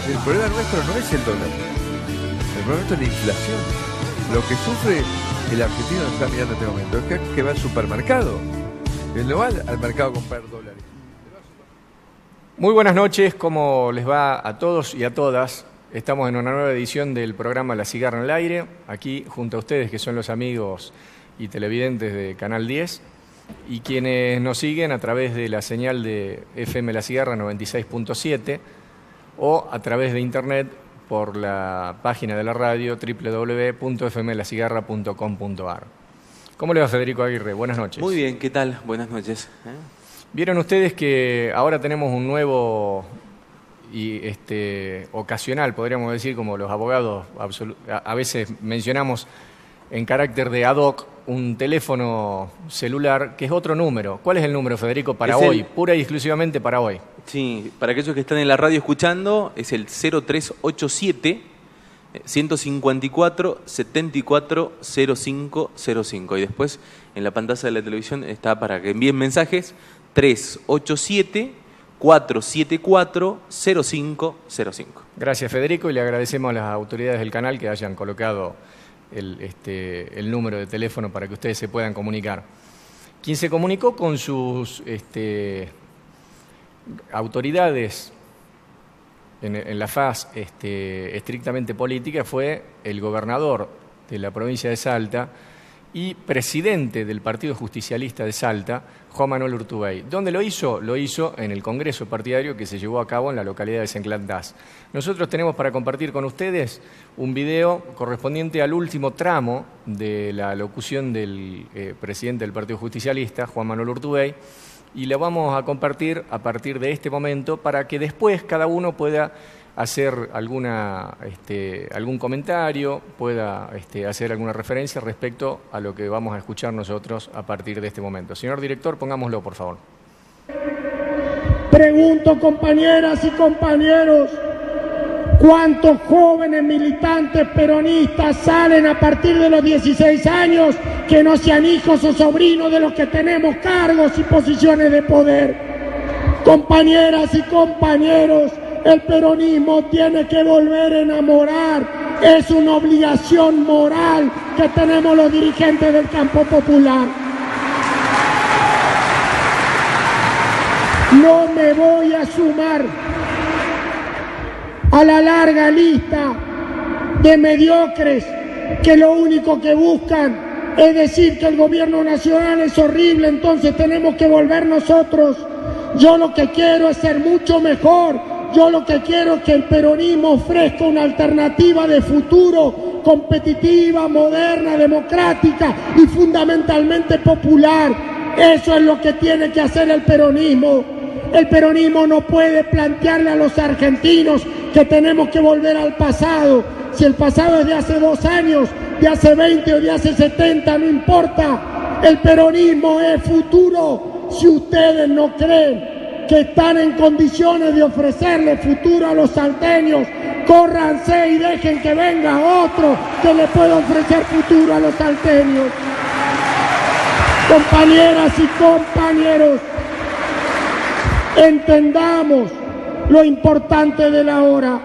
El problema nuestro no es el dólar. El problema nuestro es la inflación. Lo que sufre el argentino que está mirando en este momento es que va al supermercado. Él no va al mercado a comprar dólares. Muy buenas noches, ¿cómo les va a todos y a todas? Estamos en una nueva edición del programa La Cigarra en el Aire, aquí junto a ustedes que son los amigos y televidentes de Canal 10 y quienes nos siguen a través de la señal de FM La Cigarra 96.7 o a través de internet por la página de la radio www.fmlacigarra.com.ar. ¿Cómo le va, Federico Aguirre? Buenas noches. Muy bien, ¿qué tal? Buenas noches. Vieron ustedes que ahora tenemos un nuevo y ocasional, podríamos decir, como los abogados a veces mencionamos en carácter de ad hoc, un teléfono celular que es otro número. ¿Cuál es el número, Federico, para hoy? Pura y exclusivamente para hoy. Sí, para aquellos que están en la radio escuchando, es el 0387 154 74 0505. Y después en la pantalla de la televisión está para que envíen mensajes 387 474 0505. Gracias, Federico, y le agradecemos a las autoridades del canal que hayan colocado el número de teléfono para que ustedes se puedan comunicar. Quien se comunicó con sus autoridades en la faz estrictamente política fue el gobernador de la provincia de Salta y presidente del Partido Justicialista de Salta, Juan Manuel Urtubey. ¿Dónde lo hizo? Lo hizo en el Congreso Partidario que se llevó a cabo en la localidad de Senclandás. Nosotros tenemos para compartir con ustedes un video correspondiente al último tramo de la locución del presidente del Partido Justicialista, Juan Manuel Urtubey, y lo vamos a compartir a partir de este momento para que después cada uno pueda hacer algún comentario, pueda hacer alguna referencia respecto a lo que vamos a escuchar nosotros a partir de este momento. Señor director, pongámoslo, por favor. Pregunto, compañeras y compañeros, ¿cuántos jóvenes militantes peronistas salen a partir de los 16 años que no sean hijos o sobrinos de los que tenemos cargos y posiciones de poder? Compañeras y compañeros, el peronismo tiene que volver a enamorar. Es una obligación moral que tenemos los dirigentes del campo popular. No me voy a sumar a la larga lista de mediocres que lo único que buscan es decir que el gobierno nacional es horrible, entonces tenemos que volver nosotros. Yo lo que quiero es ser mucho mejor. Yo lo que quiero es que el peronismo ofrezca una alternativa de futuro, competitiva, moderna, democrática y fundamentalmente popular. Eso es lo que tiene que hacer el peronismo. El peronismo no puede plantearle a los argentinos que tenemos que volver al pasado. Si el pasado es de hace 2 años, de hace 20 o de hace 70, no importa. El peronismo es futuro. Si ustedes no creen que están en condiciones de ofrecerle futuro a los salteños, córranse y dejen que venga otro que le pueda ofrecer futuro a los salteños. Compañeras y compañeros, entendamos lo importante de la hora.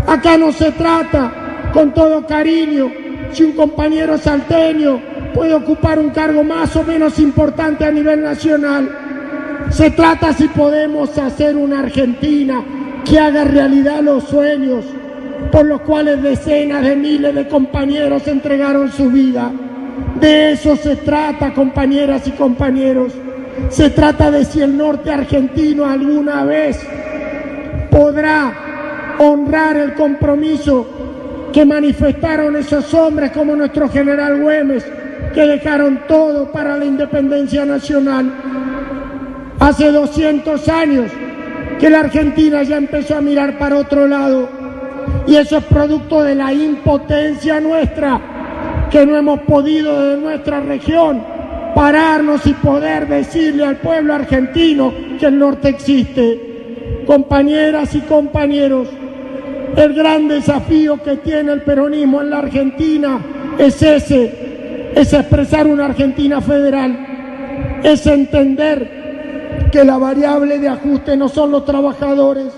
Acá no se trata, con todo cariño, si un compañero salteño puede ocupar un cargo más o menos importante a nivel nacional. Se trata si podemos hacer una Argentina que haga realidad los sueños por los cuales decenas de miles de compañeros entregaron su vida. De eso se trata, compañeras y compañeros. Se trata de si el norte argentino alguna vez podrá honrar el compromiso que manifestaron esos hombres como nuestro general Güemes, que dejaron todo para la independencia nacional. Hace 200 años que la Argentina ya empezó a mirar para otro lado, y eso es producto de la impotencia nuestra, que no hemos podido desde nuestra región pararnos y poder decirle al pueblo argentino que el norte existe. Compañeras y compañeros, el gran desafío que tiene el peronismo en la Argentina es expresar una Argentina federal, es entender que la variable de ajuste no son los trabajadores,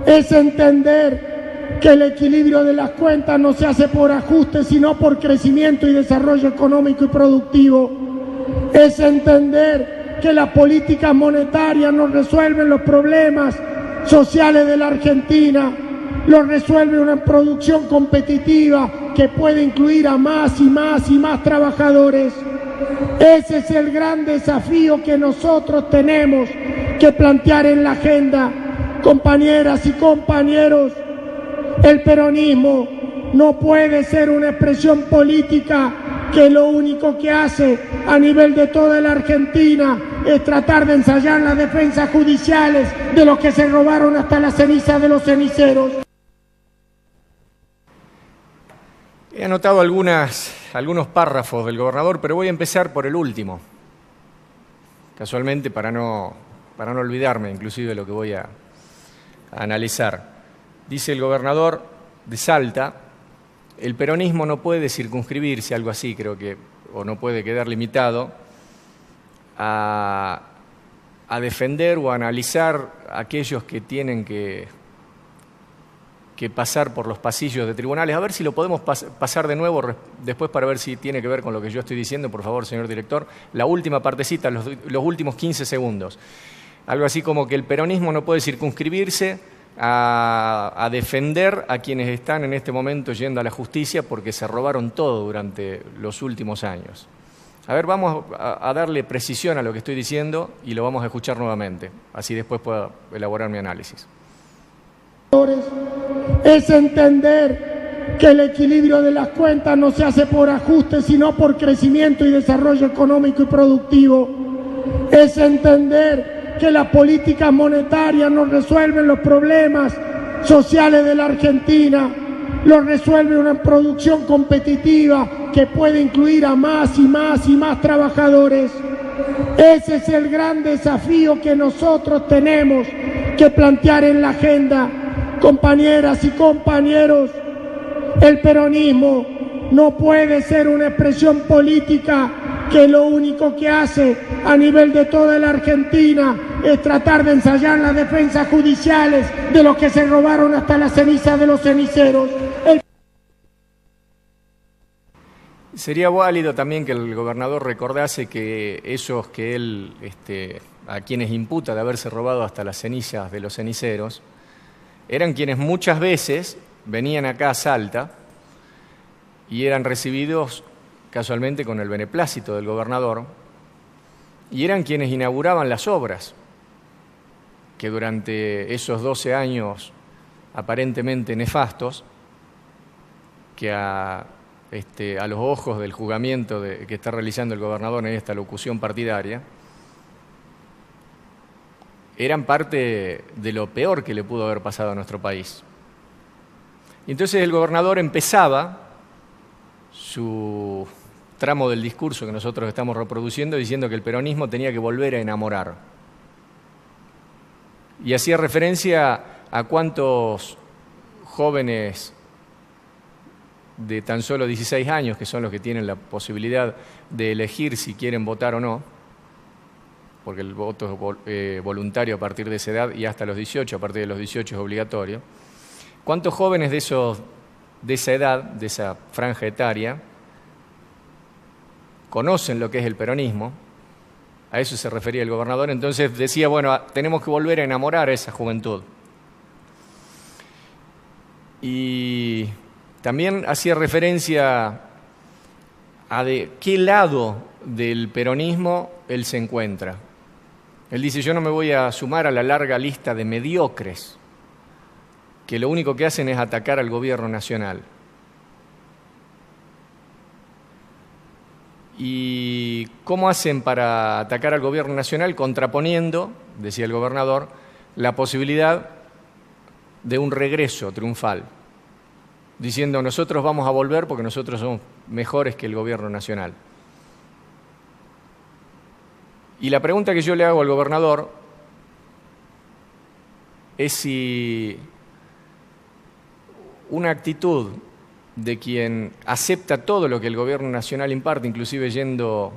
es entender que el equilibrio de las cuentas no se hace por ajuste, sino por crecimiento y desarrollo económico y productivo. Es entender que las políticas monetarias no resuelven los problemas sociales de la Argentina, los resuelve una producción competitiva que puede incluir a más y más y más trabajadores. Ese es el gran desafío que nosotros tenemos que plantear en la agenda. Compañeras y compañeros, el peronismo no puede ser una expresión política que lo único que hace a nivel de toda la Argentina es tratar de ensayar las defensas judiciales de los que se robaron hasta la ceniza de los ceniceros. He anotado algunos párrafos del gobernador, pero voy a empezar por el último, casualmente para no olvidarme inclusive de lo que voy a analizar. Dice el gobernador de Salta: el peronismo no puede circunscribirse, algo así creo que, o no puede quedar limitado a defender o a analizar a aquellos que tienen que pasar por los pasillos de tribunales. A ver si lo podemos pasar de nuevo después para ver si tiene que ver con lo que yo estoy diciendo, por favor, señor director. La última partecita, los últimos 15 segundos. Algo así como que el peronismo no puede circunscribirse a defender a quienes están en este momento yendo a la justicia porque se robaron todo durante los últimos años. A ver, vamos a darle precisión a lo que estoy diciendo y lo vamos a escuchar nuevamente, así después puedo elaborar mi análisis. Es entender que el equilibrio de las cuentas no se hace por ajuste, sino por crecimiento y desarrollo económico y productivo. Es entender que las políticas monetarias no resuelven los problemas sociales de la Argentina, los resuelve una producción competitiva que puede incluir a más y más y más trabajadores. Ese es el gran desafío que nosotros tenemos que plantear en la agenda. Compañeras y compañeros, el peronismo no puede ser una expresión política que lo único que hace a nivel de toda la Argentina es tratar de ensayar las defensas judiciales de los que se robaron hasta la ceniza de los ceniceros. Sería válido también que el gobernador recordase que esos que él, a quienes imputa de haberse robado hasta las cenizas de los ceniceros, eran quienes muchas veces venían acá a Salta y eran recibidos casualmente con el beneplácito del gobernador, y eran quienes inauguraban las obras que durante esos 12 años aparentemente nefastos, que a los ojos del juzgamiento que está realizando el gobernador en esta locución partidaria, eran parte de lo peor que le pudo haber pasado a nuestro país. Y entonces el gobernador empezaba su tramo del discurso que nosotros estamos reproduciendo diciendo que el peronismo tenía que volver a enamorar. Y hacía referencia a cuántos jóvenes de tan solo 16 años, que son los que tienen la posibilidad de elegir si quieren votar o no, porque el voto es voluntario a partir de esa edad y hasta los 18, a partir de los 18 es obligatorio. ¿Cuántos jóvenes de esa edad, de esa franja etaria, conocen lo que es el peronismo? A eso se refería el gobernador. Entonces decía, bueno, tenemos que volver a enamorar a esa juventud. Y también hacía referencia a de qué lado del peronismo él se encuentra. Él dice, yo no me voy a sumar a la larga lista de mediocres que lo único que hacen es atacar al gobierno nacional. ¿Y cómo hacen para atacar al gobierno nacional? Contraponiendo, decía el gobernador, la posibilidad de un regreso triunfal, diciendo nosotros vamos a volver porque nosotros somos mejores que el gobierno nacional. Y la pregunta que yo le hago al gobernador es si una actitud de quien acepta todo lo que el gobierno nacional imparte, inclusive yendo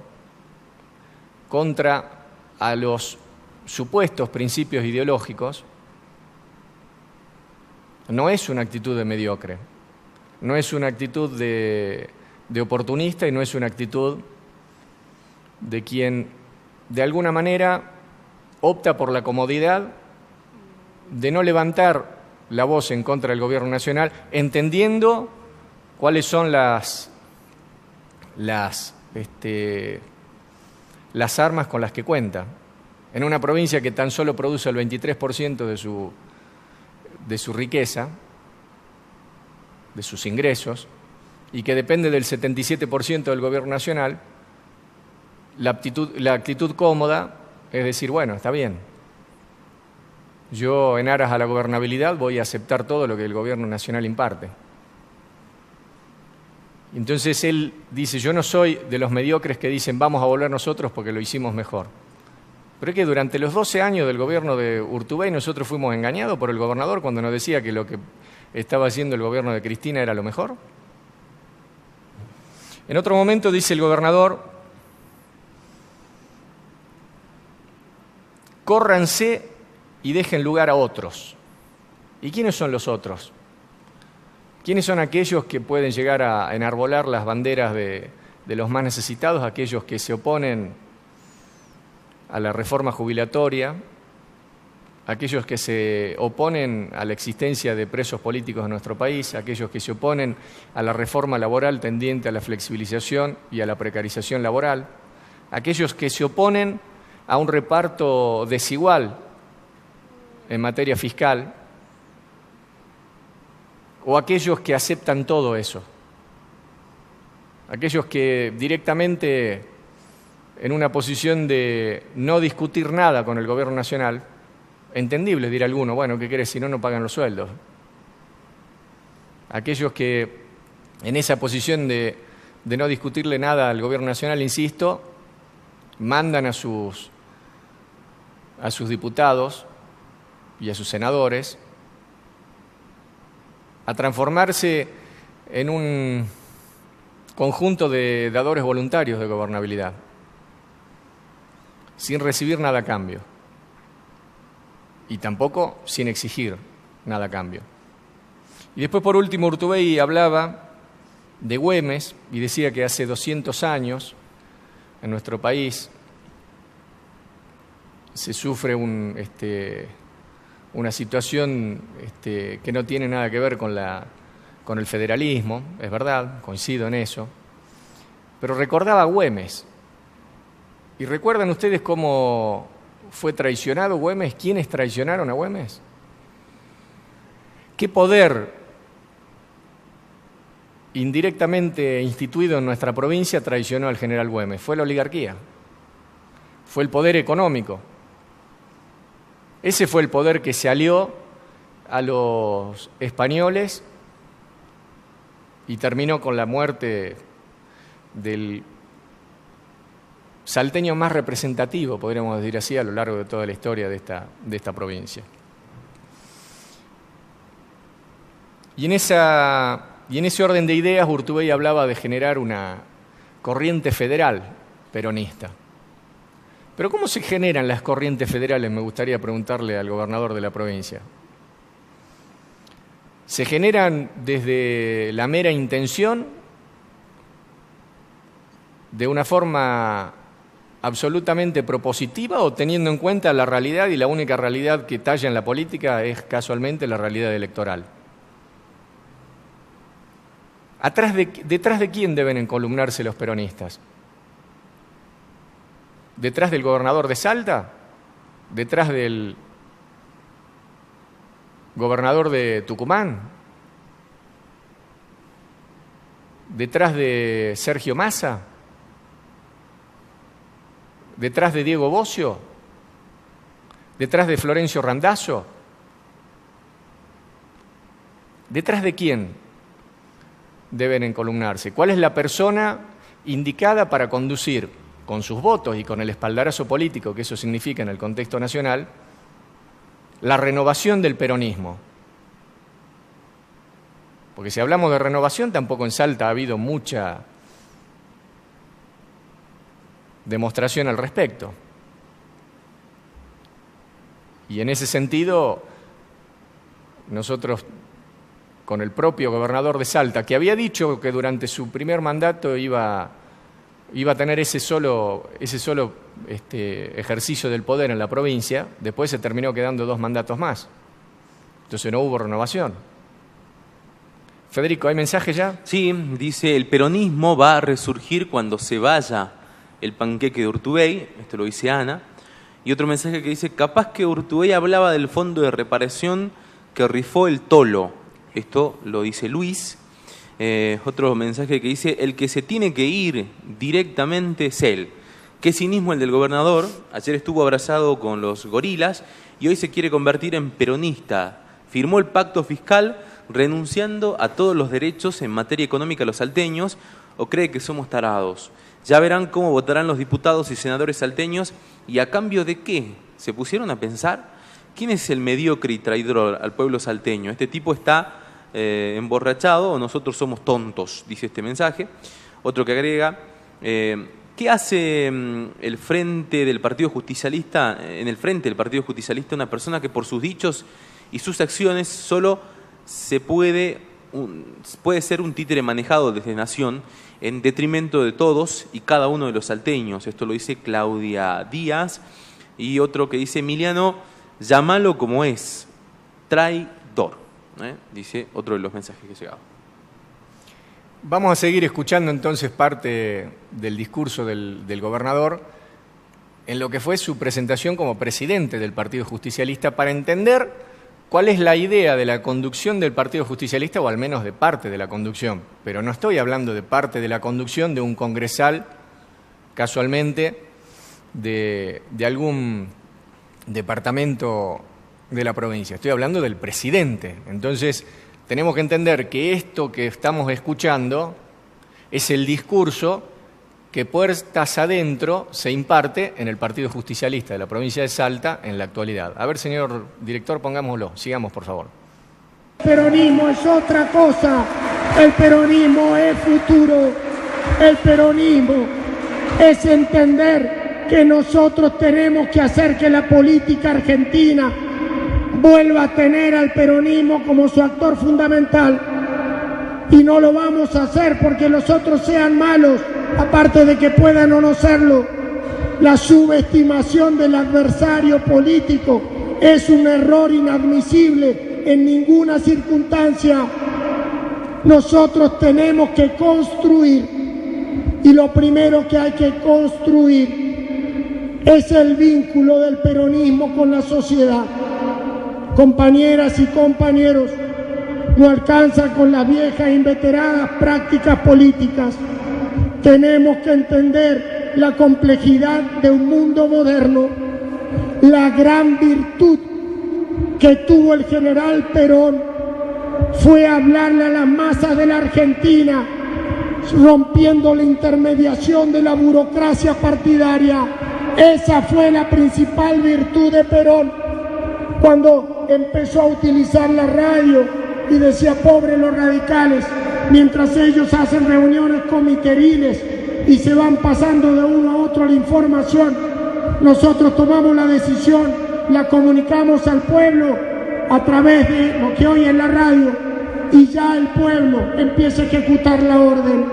contra a los supuestos principios ideológicos, no es una actitud de mediocre, no es una actitud de oportunista y no es una actitud de quien de alguna manera opta por la comodidad de no levantar la voz en contra del gobierno nacional, entendiendo cuáles son las armas con las que cuenta. En una provincia que tan solo produce el 23% de su riqueza, de sus ingresos, y que depende del 77% del gobierno nacional, la actitud cómoda es decir, bueno, está bien, yo en aras a la gobernabilidad voy a aceptar todo lo que el gobierno nacional imparte. Entonces él dice, yo no soy de los mediocres que dicen vamos a volver nosotros porque lo hicimos mejor. Pero es que durante los 12 años del gobierno de Urtubey nosotros fuimos engañados por el gobernador cuando nos decía que lo que estaba haciendo el gobierno de Cristina era lo mejor. En otro momento dice el gobernador, córranse y dejen lugar a otros. ¿Y quiénes son los otros? ¿Quiénes son aquellos que pueden llegar a enarbolar las banderas de los más necesitados, aquellos que se oponen a la reforma jubilatoria, aquellos que se oponen a la existencia de presos políticos en nuestro país, aquellos que se oponen a la reforma laboral tendiente a la flexibilización y a la precarización laboral, aquellos que se oponen a un reparto desigual en materia fiscal, o aquellos que aceptan todo eso, aquellos que directamente en una posición de no discutir nada con el gobierno nacional, entendible dirá alguno, bueno, ¿qué querés? Si no, no pagan los sueldos. Aquellos que en esa posición de no discutirle nada al gobierno nacional, insisto, mandan a sus diputados y a sus senadores a transformarse en un conjunto de dadores voluntarios de gobernabilidad, sin recibir nada a cambio y tampoco sin exigir nada a cambio. Y después, por último, Urtubey hablaba de Güemes y decía que hace 200 años en nuestro país se sufre una situación que no tiene nada que ver con el federalismo, es verdad, coincido en eso, pero recordaba a Güemes. ¿Y recuerdan ustedes cómo fue traicionado Güemes? ¿Quiénes traicionaron a Güemes? ¿Qué poder indirectamente instituido en nuestra provincia traicionó al general Güemes? Fue la oligarquía, fue el poder económico. Ese fue el poder que se alió a los españoles y terminó con la muerte del salteño más representativo, podríamos decir así, a lo largo de toda la historia de esta provincia. Y en ese orden de ideas, Urtubey hablaba de generar una corriente federal peronista. Pero ¿cómo se generan las corrientes federales? Me gustaría preguntarle al gobernador de la provincia. ¿Se generan desde la mera intención, de una forma absolutamente propositiva, o teniendo en cuenta la realidad, y la única realidad que talla en la política es casualmente la realidad electoral? ¿Detrás de quién deben encolumnarse los peronistas? ¿Detrás del gobernador de Salta? ¿Detrás del gobernador de Tucumán? ¿Detrás de Sergio Massa? ¿Detrás de Diego Bocio? ¿Detrás de Florencio Randazzo? ¿Detrás de quién deben encolumnarse? ¿Cuál es la persona indicada para conducir, con sus votos y con el espaldarazo político que eso significa en el contexto nacional, la renovación del peronismo? Porque si hablamos de renovación, tampoco en Salta ha habido mucha demostración al respecto. Y en ese sentido, nosotros con el propio gobernador de Salta, que había dicho que durante su primer mandato iba a tener ese solo ejercicio del poder en la provincia. Después se terminó quedando 2 mandatos más. Entonces no hubo renovación. Federico, ¿hay mensaje ya? Sí, dice, el peronismo va a resurgir cuando se vaya el panqueque de Urtubey. Esto lo dice Ana. Y otro mensaje que dice, capaz que Urtubey hablaba del fondo de reparación que rifó el Tolo. Esto lo dice Luis. Otro mensaje que dice, el que se tiene que ir directamente es él. Qué cinismo el del gobernador. Ayer estuvo abrazado con los gorilas y hoy se quiere convertir en peronista. Firmó el pacto fiscal renunciando a todos los derechos en materia económica a los salteños, o cree que somos tarados. Ya verán cómo votarán los diputados y senadores salteños y a cambio de qué. ¿Se pusieron a pensar? ¿Quién es el mediocre y traidor al pueblo salteño? ¿Este tipo está emborrachado o nosotros somos tontos? Dice este mensaje. Otro que agrega, ¿qué hace el frente del Partido Justicialista, en el frente del Partido Justicialista, una persona que por sus dichos y sus acciones solo puede ser un títere manejado desde Nación en detrimento de todos y cada uno de los salteños? Esto lo dice Claudia Díaz. Y otro que dice, Emiliano, llámalo como es, traidor. Dice otro de los mensajes que llegaba. Vamos a seguir escuchando entonces parte del discurso del gobernador en lo que fue su presentación como presidente del Partido Justicialista, para entender cuál es la idea de la conducción del Partido Justicialista, o al menos de parte de la conducción. Pero no estoy hablando de parte de la conducción de un congresal, casualmente, de algún departamento de la provincia. Estoy hablando del presidente. Entonces, tenemos que entender que esto que estamos escuchando es el discurso que puertas adentro se imparte en el Partido Justicialista de la provincia de Salta en la actualidad. A ver, señor director, pongámoslo. Sigamos, por favor. El peronismo es otra cosa. El peronismo es futuro. El peronismo es entender que nosotros tenemos que hacer que la política argentina vuelva a tener al peronismo como su actor fundamental. Y no lo vamos a hacer porque los otros sean malos, aparte de que puedan o no serlo. La subestimación del adversario político es un error inadmisible en ninguna circunstancia. Nosotros tenemos que construir, y lo primero que hay que construir es el vínculo del peronismo con la sociedad. Compañeras y compañeros, no alcanza con las viejas e inveteradas prácticas políticas. Tenemos que entender la complejidad de un mundo moderno. La gran virtud que tuvo el general Perón fue hablarle a las masas de la Argentina, rompiendo la intermediación de la burocracia partidaria. Esa fue la principal virtud de Perón. Cuando empezó a utilizar la radio y decía, pobres los radicales, mientras ellos hacen reuniones comiteriles y se van pasando de uno a otro la información, nosotros tomamos la decisión, la comunicamos al pueblo a través de lo que oye en la radio, y ya el pueblo empieza a ejecutar la orden.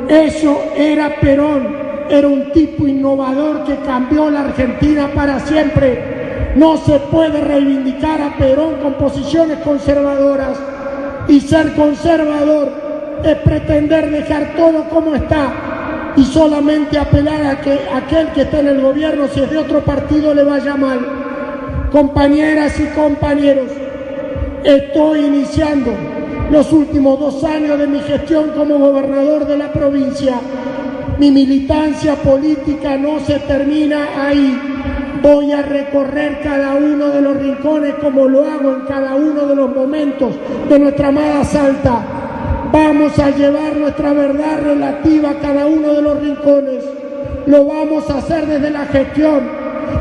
Eso era Perón, era un tipo innovador que cambió la Argentina para siempre. No se puede reivindicar a Perón con posiciones conservadoras, y ser conservador es pretender dejar todo como está y solamente apelar a que aquel que está en el gobierno, si es de otro partido, le vaya mal. Compañeras y compañeros, estoy iniciando los últimos 2 años de mi gestión como gobernador de la provincia. Mi militancia política no se termina ahí. Voy a recorrer cada uno de los rincones como lo hago en cada uno de los momentos de nuestra amada Salta. Vamos a llevar nuestra verdad relativa a cada uno de los rincones. Lo vamos a hacer desde la gestión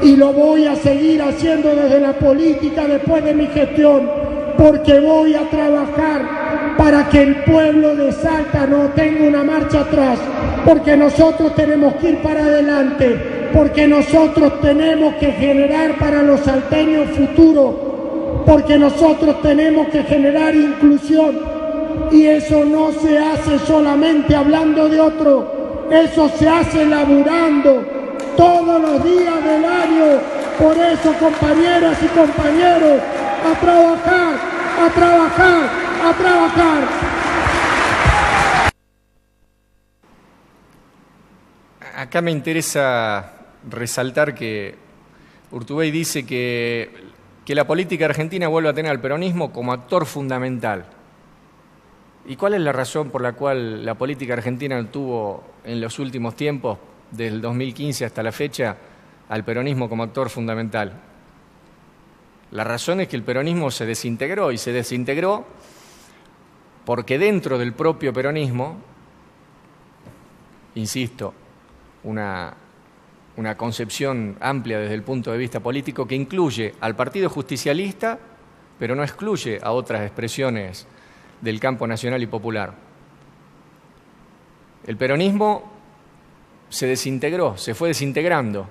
y lo voy a seguir haciendo desde la política después de mi gestión, porque voy a trabajar para que el pueblo de Salta no tenga una marcha atrás, porque nosotros tenemos que ir para adelante, porque nosotros tenemos que generar para los salteños futuro, porque nosotros tenemos que generar inclusión, y eso no se hace solamente hablando de otro, eso se hace laburando todos los días del año. Por eso, compañeras y compañeros, a trabajar, a trabajar, a trabajar. Acá me interesa resaltar que Urtubey dice que la política argentina vuelve a tener al peronismo como actor fundamental. ¿Y cuál es la razón por la cual la política argentina tuvo en los últimos tiempos, desde el 2015 hasta la fecha, al peronismo como actor fundamental? La razón es que el peronismo se desintegró, y se desintegró porque dentro del propio peronismo, insisto, una concepción amplia desde el punto de vista político que incluye al Partido Justicialista, pero no excluye a otras expresiones del campo nacional y popular. El peronismo se desintegró, se fue desintegrando,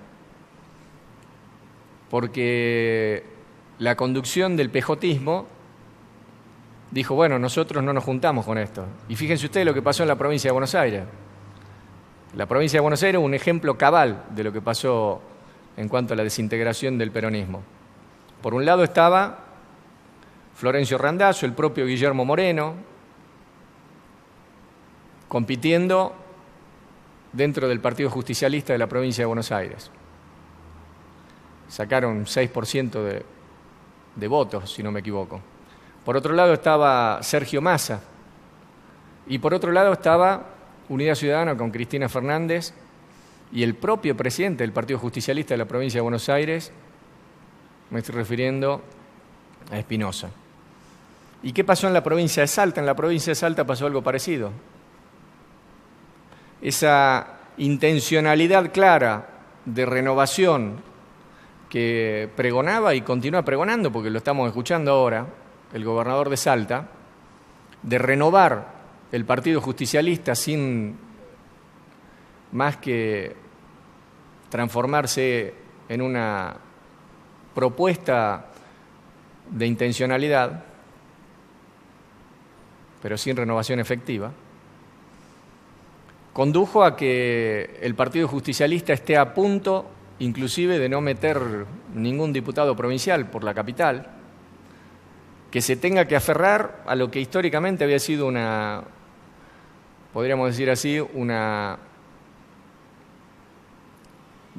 porque la conducción del pejotismo dijo, bueno, nosotros no nos juntamos con esto. Y fíjense ustedes lo que pasó en la provincia de Buenos Aires. La provincia de Buenos Aires es un ejemplo cabal de lo que pasó en cuanto a la desintegración del peronismo. Por un lado estaba Florencio Randazzo, el propio Guillermo Moreno, compitiendo dentro del Partido Justicialista de la provincia de Buenos Aires. Sacaron 6% de votos, si no me equivoco. Por otro lado estaba Sergio Massa, y por otro lado estaba Unidad Ciudadana con Cristina Fernández y el propio presidente del Partido Justicialista de la provincia de Buenos Aires, me estoy refiriendo a Espinosa. ¿Y qué pasó en la provincia de Salta? En la provincia de Salta pasó algo parecido. Esa intencionalidad clara de renovación que pregonaba y continúa pregonando, porque lo estamos escuchando ahora, el gobernador de Salta, de renovar el Partido Justicialista sin más que transformarse en una propuesta de intencionalidad, pero sin renovación efectiva, condujo a que el Partido Justicialista esté a punto, inclusive, de no meter ningún diputado provincial por la capital, que se tenga que aferrar a lo que históricamente había sido una, podríamos decir así, una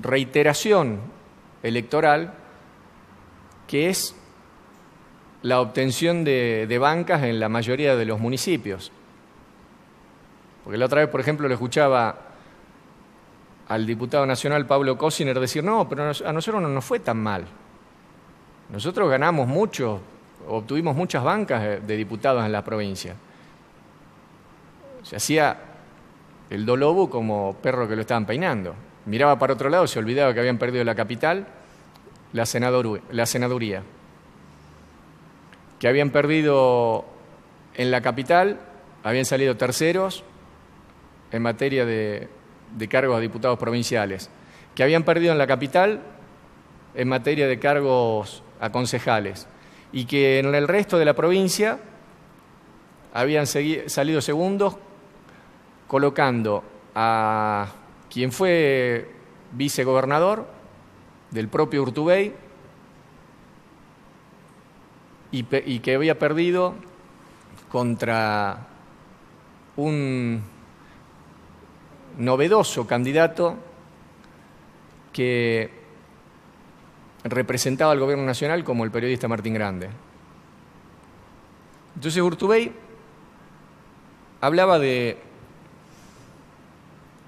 reiteración electoral, que es la obtención de bancas en la mayoría de los municipios. Porque la otra vez, por ejemplo, le escuchaba al diputado nacional Pablo Cosiner decir, no, pero a nosotros no nos fue tan mal. Nosotros ganamos mucho, obtuvimos muchas bancas de diputados en la provincia. Se hacía el dolobu como perro que lo estaban peinando. Miraba para otro lado, se olvidaba que habían perdido la capital, la senaduría. Que habían perdido en la capital, habían salido terceros en materia de cargos a diputados provinciales. Que habían perdido en la capital en materia de cargos a concejales. Y que en el resto de la provincia habían salido segundos, colocando a quien fue vicegobernador del propio Urtubey y que había perdido contra un novedoso candidato que representaba al gobierno nacional como el periodista Martín Grande. Entonces Urtubey hablaba de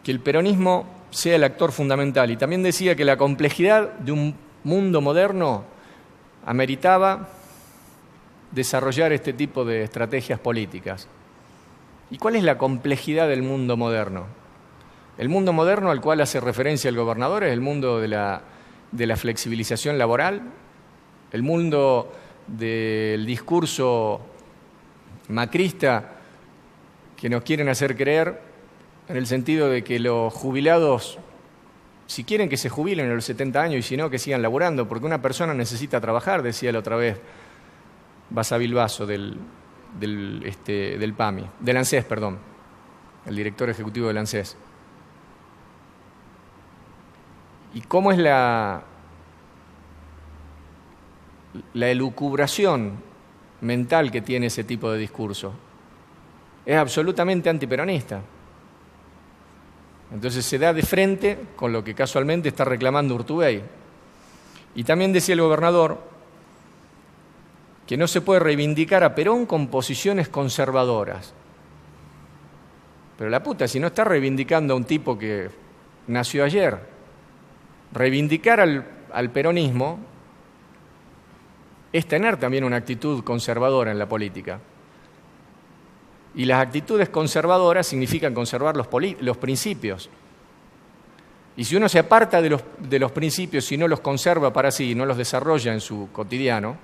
que el peronismo sea el actor fundamental y también decía que la complejidad de un mundo moderno ameritaba desarrollar este tipo de estrategias políticas. ¿Y cuál es la complejidad del mundo moderno? El mundo moderno al cual hace referencia el gobernador es el mundo de la flexibilización laboral, el mundo del discurso macrista que nos quieren hacer creer en el sentido de que los jubilados, si quieren que se jubilen a los 70 años y si no, que sigan laburando, porque una persona necesita trabajar, decía la otra vez Basavilbaso del del PAMI, del ANSES, perdón, el director ejecutivo del ANSES. ¿Y cómo es la elucubración mental que tiene ese tipo de discurso? Es absolutamente antiperonista. Entonces se da de frente con lo que casualmente está reclamando Urtubey. Y también decía el gobernador que no se puede reivindicar a Perón con posiciones conservadoras. Pero la puta, si no está reivindicando a un tipo que nació ayer, reivindicar al peronismo es tener también una actitud conservadora en la política. Y las actitudes conservadoras significan conservar los principios. Y si uno se aparta de los principios y no los conserva para sí, no los desarrolla en su cotidiano,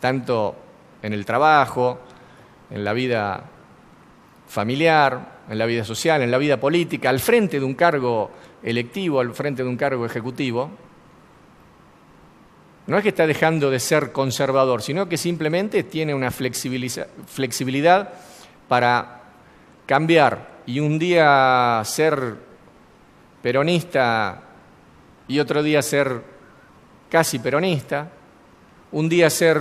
tanto en el trabajo, en la vida familiar, en la vida social, en la vida política, al frente de un cargo electivo, al frente de un cargo ejecutivo, no es que está dejando de ser conservador, sino que simplemente tiene una flexibilidad para cambiar y un día ser peronista y otro día ser casi peronista, un día ser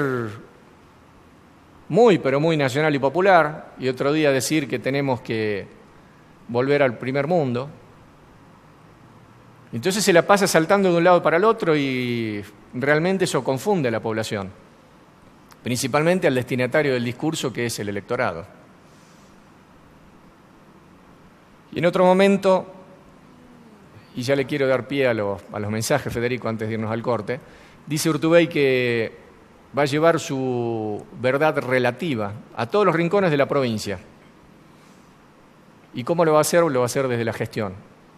muy, pero muy nacional y popular, y otro día decir que tenemos que volver al primer mundo. Entonces se la pasa saltando de un lado para el otro y realmente eso confunde a la población, principalmente al destinatario del discurso, que es el electorado. Y en otro momento, y ya le quiero dar pie a los mensajes, Federico, antes de irnos al corte, dice Urtubey que va a llevar su verdad relativa a todos los rincones de la provincia. ¿Y cómo lo va a hacer? Lo va a hacer desde la gestión.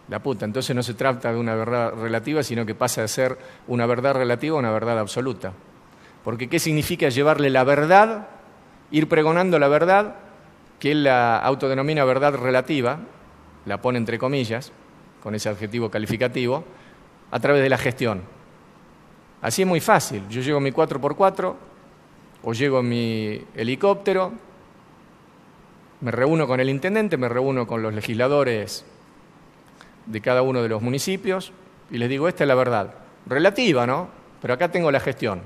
La puta, entonces no se trata de una verdad relativa, sino que pasa de ser una verdad relativa a una verdad absoluta. Porque ¿qué significa llevarle la verdad, ir pregonando la verdad, que él la autodenomina verdad relativa, la pone entre comillas, con ese adjetivo calificativo, a través de la gestión? Así es muy fácil. Yo llego en mi 4x4 o llego en mi helicóptero, me reúno con el intendente, me reúno con los legisladores de cada uno de los municipios y les digo, esta es la verdad. Relativa, ¿no? Pero acá tengo la gestión.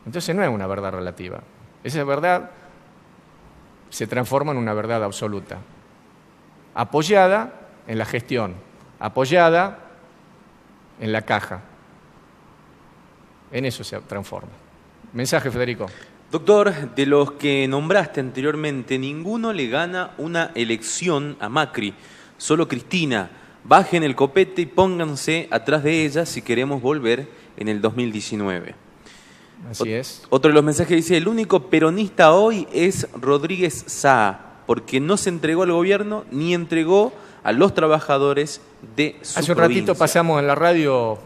Entonces no es una verdad relativa. Esa verdad se transforma en una verdad absoluta, apoyada en la gestión, apoyada en la caja. En eso se transforma. Mensaje, Federico. Doctor, de los que nombraste anteriormente, ninguno le gana una elección a Macri, solo Cristina. Bajen el copete y pónganse atrás de ella si queremos volver en el 2019. Así es. Otro de los mensajes dice, el único peronista hoy es Rodríguez Saa, porque no se entregó al gobierno ni entregó a los trabajadores de su Hace un provincia. ratito pasamos en la radio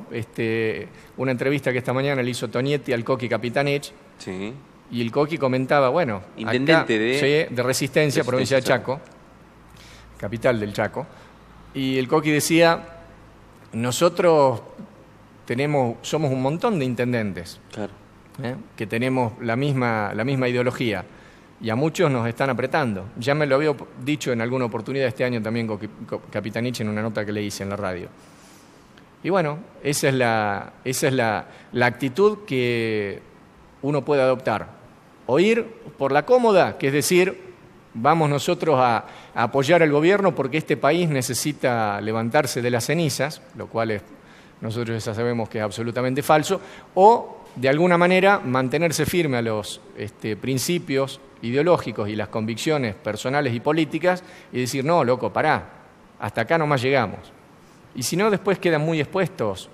una entrevista que esta mañana le hizo Tonietti al Coqui Capitanich. Sí. Y el Coqui comentaba, bueno, intendente acá, de Resistencia, provincia de Chaco, capital del Chaco. Y el Coqui decía, nosotros somos un montón de intendentes, Claro. que tenemos la misma ideología. Y a muchos nos están apretando. Ya me lo había dicho en alguna oportunidad este año también con Capitanich en una nota que le hice en la radio. Y bueno, esa es la actitud que uno puede adoptar. O ir por la cómoda, que es decir, vamos nosotros a apoyar al gobierno porque este país necesita levantarse de las cenizas, lo cual nosotros ya sabemos que es absolutamente falso, o de alguna manera mantenerse firme a los principios ideológicos y las convicciones personales y políticas y decir, no, loco, pará, hasta acá nomás llegamos. Y si no, después quedan muy expuestos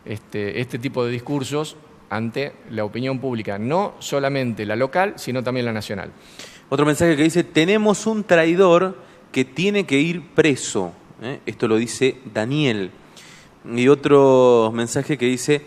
este tipo de discursos ante la opinión pública, no solamente la local, sino también la nacional. Otro mensaje que dice, tenemos un traidor que tiene que ir preso. Esto lo dice Daniel. Y otro mensaje que dice,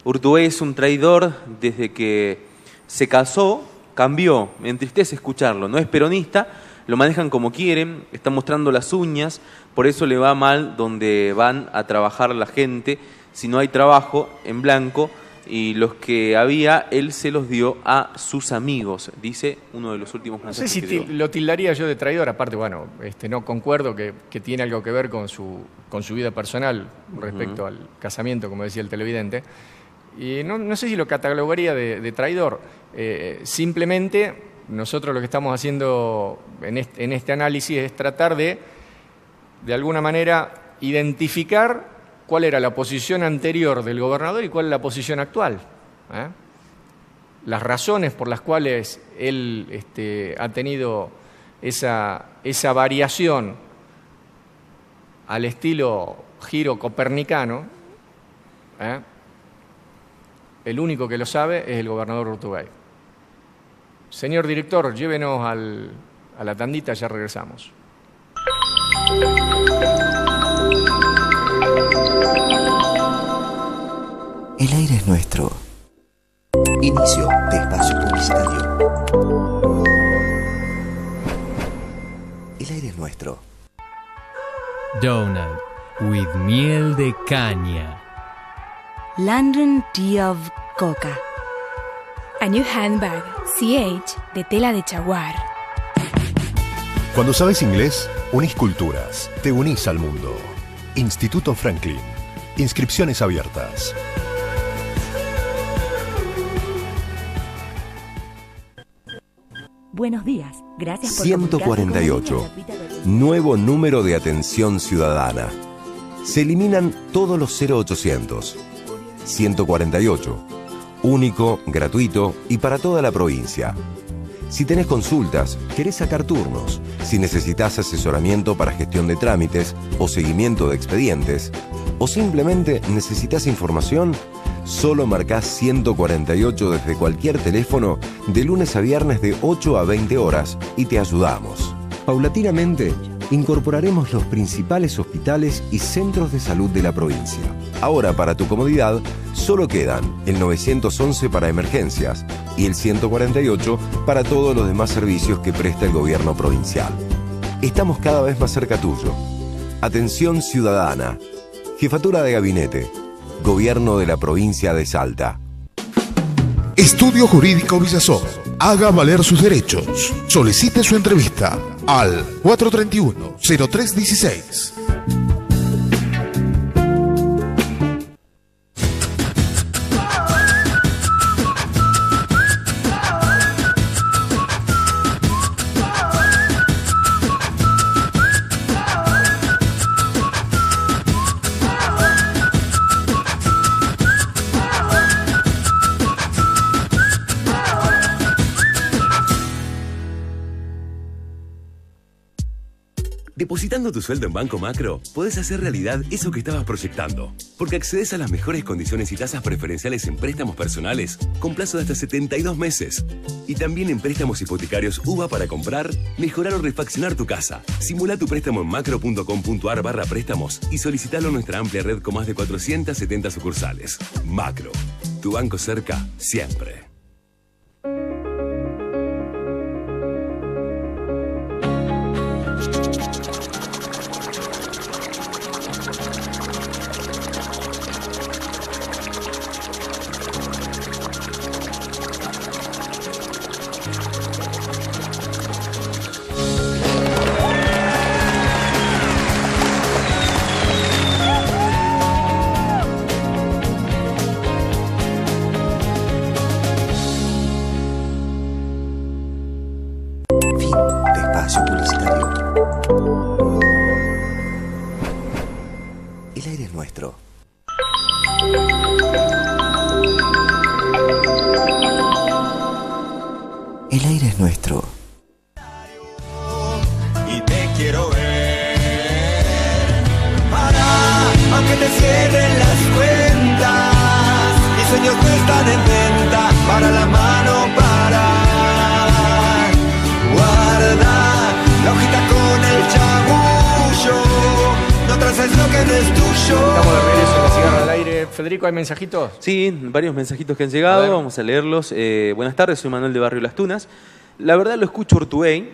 Urtubey es un traidor desde que se casó, cambió, me entristece escucharlo, no es peronista, lo manejan como quieren, están mostrando las uñas, por eso le va mal donde van a trabajar la gente, si no hay trabajo en blanco, y los que había, él se los dio a sus amigos, dice uno de los últimos No sé mensajes. si lo tildaría yo de traidor, aparte, bueno, no concuerdo que tiene algo que ver con su vida personal respecto al casamiento, como decía el televidente. Y no sé si lo catalogaría de traidor. Simplemente nosotros lo que estamos haciendo en este análisis es tratar de alguna manera, identificar cuál era la posición anterior del gobernador y cuál es la posición actual. Las razones por las cuales él ha tenido esa variación al estilo giro copernicano, el único que lo sabe es el gobernador Urtubey. Señor director, llévenos a la tandita, ya regresamos. El aire es nuestro. Inicio de espacio publicitario. El aire es nuestro. Donut with miel de caña. London Tea of Coca. A new handbag, CH, de tela de jaguar. Cuando sabes inglés, unís culturas, te unís al mundo. Instituto Franklin. Inscripciones abiertas. Buenos días, gracias por 148. Nuevo número de atención ciudadana. Se eliminan todos los 0800. 148. Único, gratuito y para toda la provincia. Si tenés consultas, querés sacar turnos, si necesitas asesoramiento para gestión de trámites o seguimiento de expedientes, o simplemente necesitas información, solo marcás 148 desde cualquier teléfono de lunes a viernes de 8 a 20 horas y te ayudamos. Paulatinamente, incorporaremos los principales hospitales y centros de salud de la provincia. Ahora, para tu comodidad, solo quedan el 911 para emergencias y el 148 para todos los demás servicios que presta el gobierno provincial. Estamos cada vez más cerca tuyo. Atención ciudadana. Jefatura de Gabinete. Gobierno de la provincia de Salta. Estudio Jurídico Villazón. Haga valer sus derechos. Solicite su entrevista al 431-0316. Depositando tu sueldo en Banco Macro, podés hacer realidad eso que estabas proyectando, porque accedes a las mejores condiciones y tasas preferenciales en préstamos personales con plazo de hasta 72 meses. Y también en préstamos hipotecarios UVA para comprar, mejorar o refaccionar tu casa. Simula tu préstamo en macro.com.ar/préstamos y solicitalo en nuestra amplia red con más de 470 sucursales. Macro, tu banco cerca siempre. El aire es nuestro. Y te quiero ver. Para, aunque te cierren las cuentas, mis sueños no están en venta. Para la mano, para. Guarda la hojita con el chamullo. No traces lo que no es tuyo. Estamos de regreso en La Cigarra al Aire. Federico, ¿hay mensajitos? Sí, varios mensajitos que han llegado, vamos a leerlos. Buenas tardes, soy Manuel de Barrio Las Tunas. La verdad lo escucho Urtubey,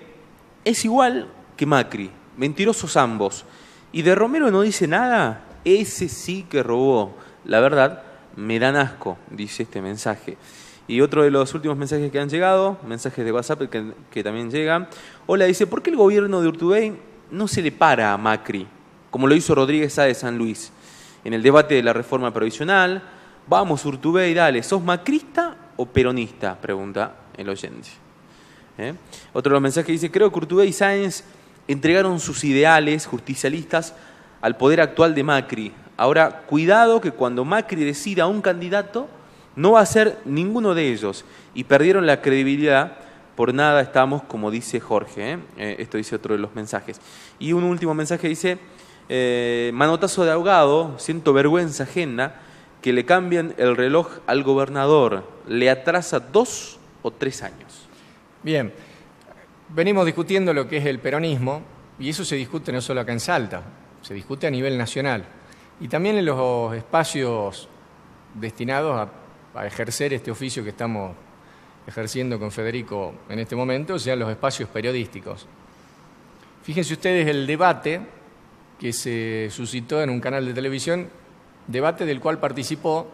es igual que Macri, mentirosos ambos. Y de Romero no dice nada, ese sí que robó. La verdad me dan asco, dice este mensaje. Y otro de los últimos mensajes que han llegado, mensajes de WhatsApp que también llegan. Hola, dice, ¿por qué el gobierno de Urtubey no se le para a Macri, como lo hizo Rodríguez Sá de San Luis? En el debate de la reforma provisional, vamos Urtubey, dale, ¿sos macrista o peronista? Pregunta el oyente. Otro de los mensajes dice, creo que Urtubey y Sáenz entregaron sus ideales justicialistas al poder actual de Macri. Ahora, cuidado que cuando Macri decida un candidato, no va a ser ninguno de ellos. Y perdieron la credibilidad, por nada estamos, como dice Jorge. Esto dice otro de los mensajes. Y un último mensaje dice, manotazo de ahogado, siento vergüenza ajena, que le cambien el reloj al gobernador. Le atrasa 2 o 3 años. Bien, venimos discutiendo lo que es el peronismo, y eso se discute no solo acá en Salta, se discute a nivel nacional. Y también en los espacios destinados a ejercer este oficio que estamos ejerciendo con Federico en este momento, o sea, los espacios periodísticos. Fíjense ustedes el debate que se suscitó en un canal de televisión, debate del cual participó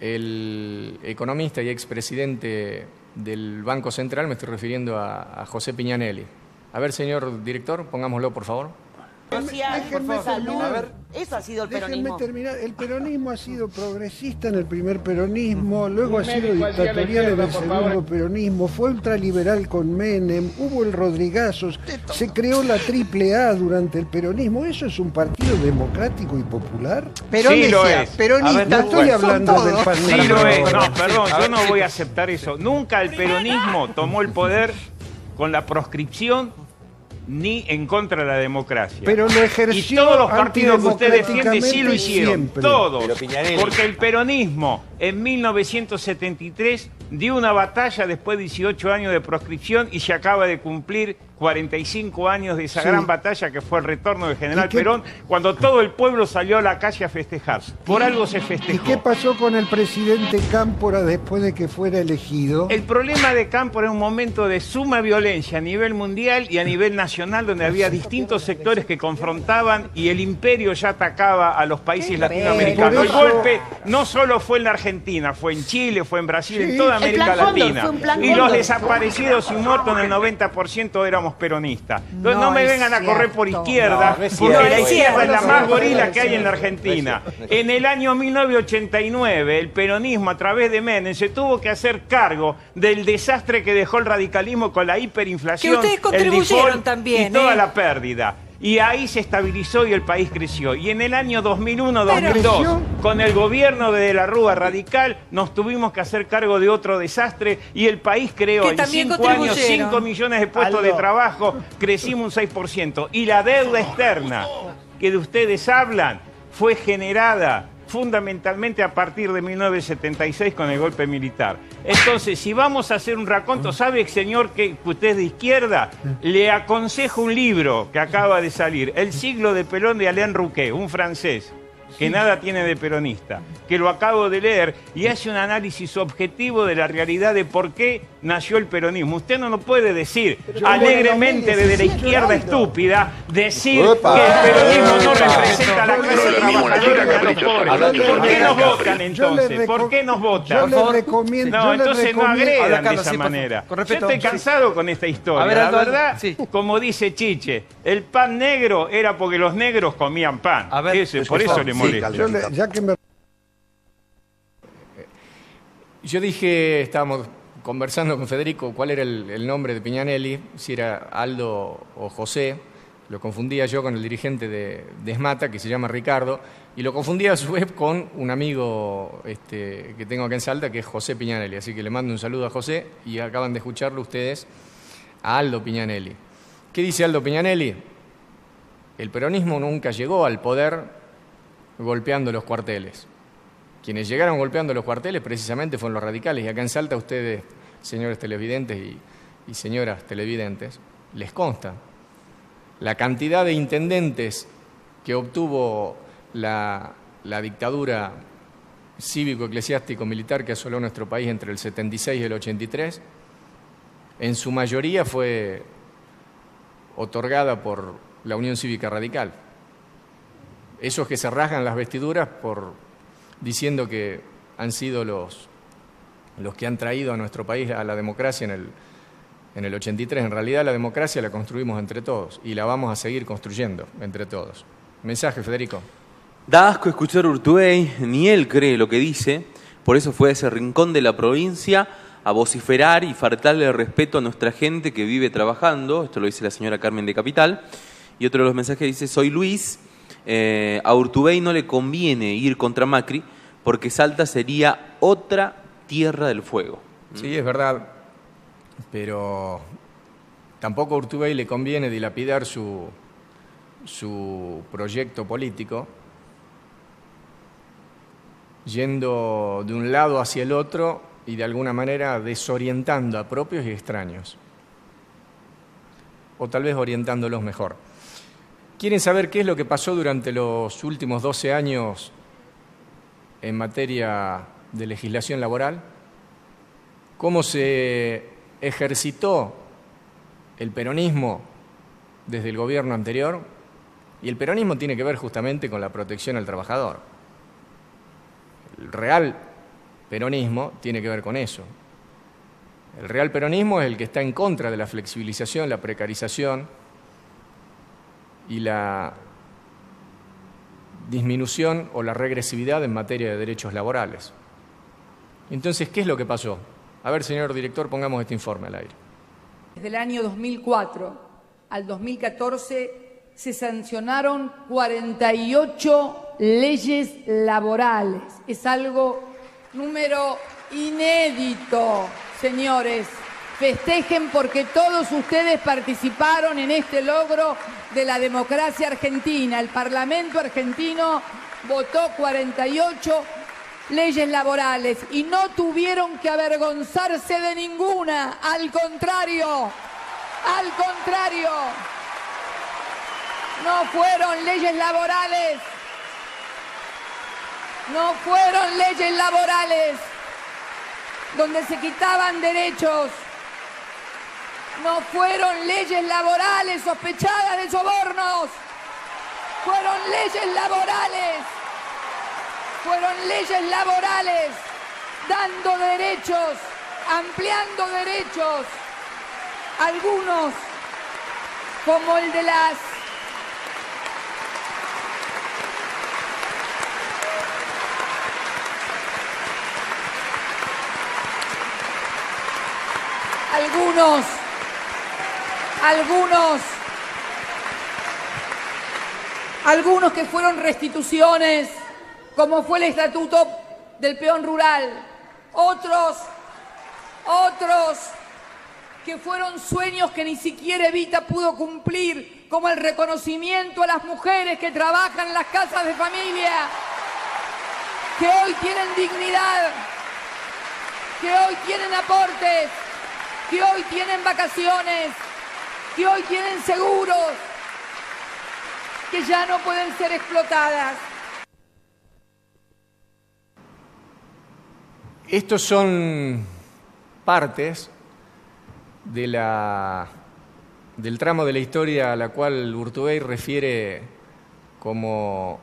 el economista y expresidente del Banco Central, me estoy refiriendo a José Piñanelli. A ver, señor director, pongámoslo, por favor. Eso ha sido el peronismo. Déjenme terminar. El peronismo ha sido progresista en el primer peronismo, luego ha sido dictatorial en el segundo peronismo, fue ultraliberal con Menem, hubo el Rodrigazos, se creó la AAA durante el peronismo. ¿Eso es un partido democrático y popular? Sí lo es. Peronista, no estoy hablando del PAN. Sí lo es. No, perdón, yo no voy a aceptar eso. Nunca el peronismo tomó el poder con la proscripción ni en contra de la democracia. Pero lo ejerció. Y todos los partidos que usted defiende sí lo hicieron. Siempre. Todos. Porque el peronismo en 1973 dio una batalla después de 18 años de proscripción y se acaba de cumplir 45 años de esa gran batalla que fue el retorno del general Perón, cuando todo el pueblo salió a la calle a festejar. Por algo se festejó. ¿Y qué pasó con el presidente Cámpora después de que fuera elegido? El problema de Cámpora era un momento de suma violencia a nivel mundial y a nivel nacional, donde había distintos sectores que confrontaban y el imperio ya atacaba a los países latinoamericanos. El golpe no solo fue en la Argentina, fue en Chile, fue en Brasil, en toda América Latina. Y los desaparecidos y muertos en el 90% éramos peronistas. Entonces no me vengan a correr por izquierda, porque la izquierda es la más gorila que hay en la Argentina. En el año 1989, el peronismo a través de Menem se tuvo que hacer cargo del desastre que dejó el radicalismo con la hiperinflación, que ustedes contribuyeron también, y toda la pérdida. Y ahí se estabilizó y el país creció. Y en el año 2001-2002, con el gobierno de De la Rúa radical, nos tuvimos que hacer cargo de otro desastre y el país creó en 5 años 5 millones de puestos de trabajo, crecimos un 6%. Y la deuda externa que de ustedes hablan fue generada fundamentalmente a partir de 1976 con el golpe militar. Entonces, si vamos a hacer un raconto, ¿sabe, señor, que usted es de izquierda? Le aconsejo un libro que acaba de salir, El siglo de Perón, de Alain Rouquet, un francés que nada tiene de peronista, que lo acabo de leer y hace un análisis objetivo de la realidad de por qué nació el peronismo. Usted no lo puede decir alegremente desde la izquierda estúpida, decir que el peronismo no representa a la clase trabajadora ni a los pobres. ¿Por qué nos votan entonces? ¿Por qué nos votan? No, entonces no agredan de esa manera. Yo estoy cansado con esta historia. La verdad, como dice Chiche, el pan negro era porque los negros comían pan. Por eso le molesta. Yo dije, estábamos conversando con Federico cuál era el nombre de Piñanelli, si era Aldo o José. Lo confundía yo con el dirigente de ESMATA, que se llama Ricardo, y lo confundía a su vez con un amigo que tengo acá en Salta, que es José Piñanelli. Así que le mando un saludo a José y acaban de escucharlo ustedes a Aldo Piñanelli. ¿Qué dice Aldo Piñanelli? El peronismo nunca llegó al poder golpeando los cuarteles. Quienes llegaron golpeando los cuarteles precisamente fueron los radicales. Y acá en Salta ustedes, señores televidentes y señoras televidentes, les consta la cantidad de intendentes que obtuvo la dictadura cívico-eclesiástico-militar que asoló nuestro país entre el 76 y el 83. En su mayoría fue otorgada por la Unión Cívica Radical. Esos que se rasgan las vestiduras por diciendo que han sido los que han traído a nuestro país a la democracia en el 83. En realidad la democracia la construimos entre todos y la vamos a seguir construyendo entre todos. Mensaje, Federico. Da asco escuchar a Urtubey, ni él cree lo que dice, por eso fue a ese rincón de la provincia a vociferar y faltarle el respeto a nuestra gente que vive trabajando. Esto lo dice la señora Carmen de Capital. Y otro de los mensajes dice: soy Luis, a Urtubey no le conviene ir contra Macri porque Salta sería otra Tierra del Fuego. Sí, es verdad, pero tampoco a Urtubey le conviene dilapidar su proyecto político yendo de un lado hacia el otro y de alguna manera desorientando a propios y extraños, o tal vez orientándolos mejor. ¿Quieren saber qué es lo que pasó durante los últimos 12 años en materia de legislación laboral? ¿Cómo se ejercitó el peronismo desde el gobierno anterior? Y el peronismo tiene que ver justamente con la protección al trabajador. El real peronismo tiene que ver con eso. El real peronismo es el que está en contra de la flexibilización, la precarización y la disminución o la regresividad en materia de derechos laborales. Entonces, ¿qué es lo que pasó? A ver, señor director, pongamos este informe al aire. Desde el año 2004 al 2014 se sancionaron 48 leyes laborales. Es algo número inédito, señores. Festejen porque todos ustedes participaron en este logro de la democracia argentina. El Parlamento argentino votó 48 leyes laborales y no tuvieron que avergonzarse de ninguna. Al contrario, no fueron leyes laborales. No fueron leyes laborales donde se quitaban derechos. No fueron leyes laborales sospechadas de sobornos. Fueron leyes laborales. Fueron leyes laborales dando derechos, ampliando derechos. Algunos, como el de las algunos que fueron restituciones, como fue el Estatuto del Peón Rural, otros que fueron sueños que ni siquiera Evita pudo cumplir, como el reconocimiento a las mujeres que trabajan en las casas de familia, que hoy tienen dignidad, que hoy tienen aportes, que hoy tienen vacaciones, que hoy tienen seguros, que ya no pueden ser explotadas. Estos son partes del tramo de la historia a la cual Urtubey refiere como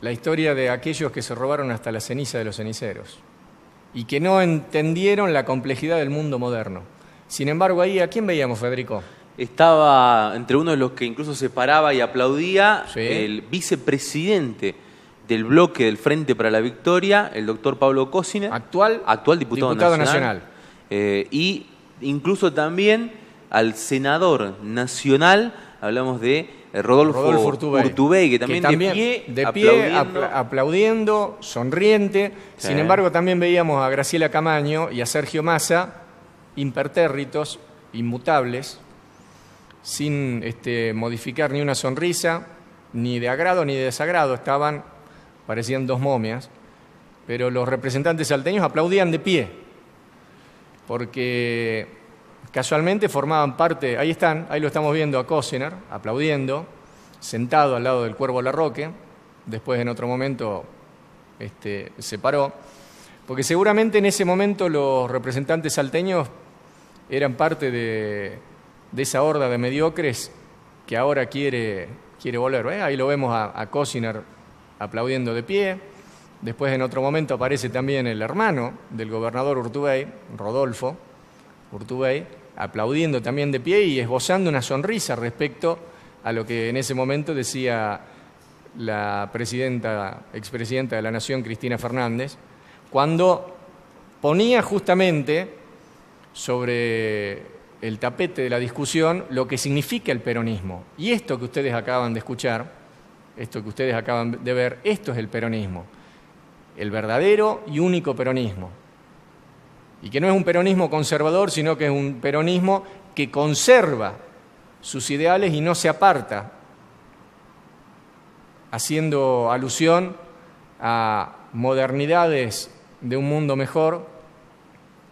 la historia de aquellos que se robaron hasta la ceniza de los ceniceros y que no entendieron la complejidad del mundo moderno. Sin embargo, ahí, ¿a quién veíamos, Federico? Estaba entre uno de los que incluso se paraba y aplaudía, sí, el vicepresidente del bloque del Frente para la Victoria, el doctor Pablo Cosiner, actual diputado nacional. Y incluso también al senador nacional, hablamos de Rodolfo Urtubey, que también de pie aplaudiendo, sonriente. Sí. Sin embargo, también veíamos a Graciela Camaño y a Sergio Massa, impertérritos, inmutables, sin modificar ni una sonrisa, ni de agrado ni de desagrado. Parecían dos momias, pero los representantes salteños aplaudían de pie, porque casualmente formaban parte, ahí lo estamos viendo a Cosiner, aplaudiendo, sentado al lado del Cuervo Larroque, después en otro momento se paró, porque seguramente en ese momento los representantes salteños eran parte de esa horda de mediocres que ahora quiere volver. Ahí lo vemos a Cosiner aplaudiendo de pie, Después, en otro momento, aparece también el hermano del gobernador Urtubey, Rodolfo Urtubey, aplaudiendo también de pie y esbozando una sonrisa respecto a lo que en ese momento decía la expresidenta de la Nación, Cristina Fernández, cuando ponía justamente sobre el tapete de la discusión lo que significa el peronismo. Y esto que ustedes acaban de escuchar, esto que ustedes acaban de ver, esto es el peronismo, el verdadero y único peronismo. Y que no es un peronismo conservador, sino que es un peronismo que conserva sus ideales y no se aparta, haciendo alusión a modernidades de un mundo mejor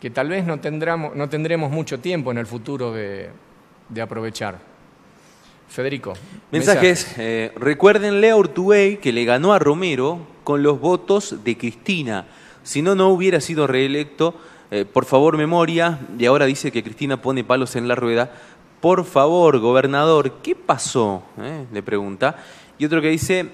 que tal vez no tendremos mucho tiempo en el futuro de aprovechar. Federico. Mensajes. Recuérdenle a Urtubey que le ganó a Romero con los votos de Cristina. Si no, no hubiera sido reelecto. Por favor, memoria. Y ahora dice que Cristina pone palos en la rueda. Por favor, gobernador, ¿qué pasó? Le pregunta. Y otro que dice,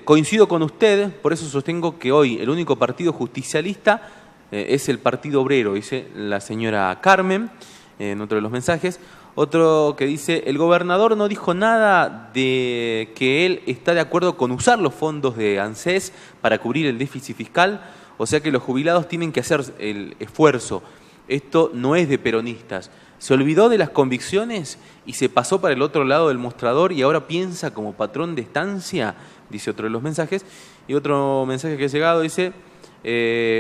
coincido con usted, por eso sostengo que hoy el único partido justicialista es el Partido Obrero, dice la señora Carmen, en otro de los mensajes. Otro que dice, el gobernador no dijo nada de que él está de acuerdo con usar los fondos de ANSES para cubrir el déficit fiscal, o sea que los jubilados tienen que hacer el esfuerzo. Esto no es de peronistas. Se olvidó de las convicciones y se pasó para el otro lado del mostrador y ahora piensa como patrón de estancia, dice otro de los mensajes. Y otro mensaje que ha llegado dice,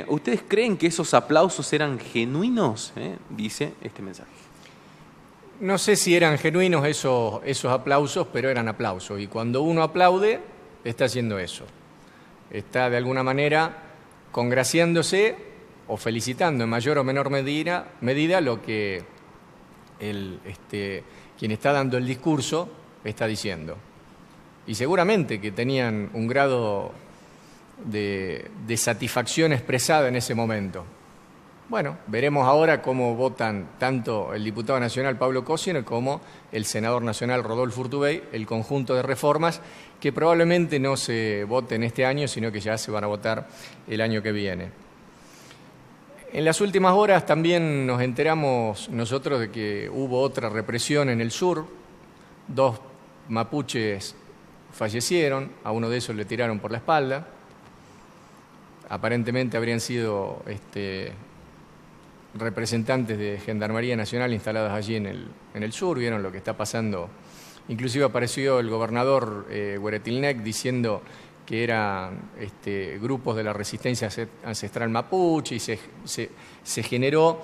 ¿ustedes creen que esos aplausos eran genuinos? Dice este mensaje. No sé si eran genuinos esos aplausos, pero eran aplausos. Y cuando uno aplaude, está haciendo eso. Está de alguna manera congraciándose o felicitando en mayor o menor medida lo que quien está dando el discurso está diciendo. Y seguramente que tenían un grado de satisfacción expresada en ese momento. Bueno, veremos ahora cómo votan tanto el diputado nacional Pablo Cosiner como el senador nacional Rodolfo Urtubey, el conjunto de reformas que probablemente no se voten este año, sino que ya se van a votar el año que viene. En las últimas horas también nos enteramos nosotros de que hubo otra represión en el sur. 2 mapuches fallecieron, a uno de esos le tiraron por la espalda. Aparentemente habrían sido representantes de Gendarmería Nacional instalados allí en el sur, vieron lo que está pasando. Inclusive apareció el gobernador Hueretilnec diciendo que eran grupos de la resistencia ancestral mapuche y se generó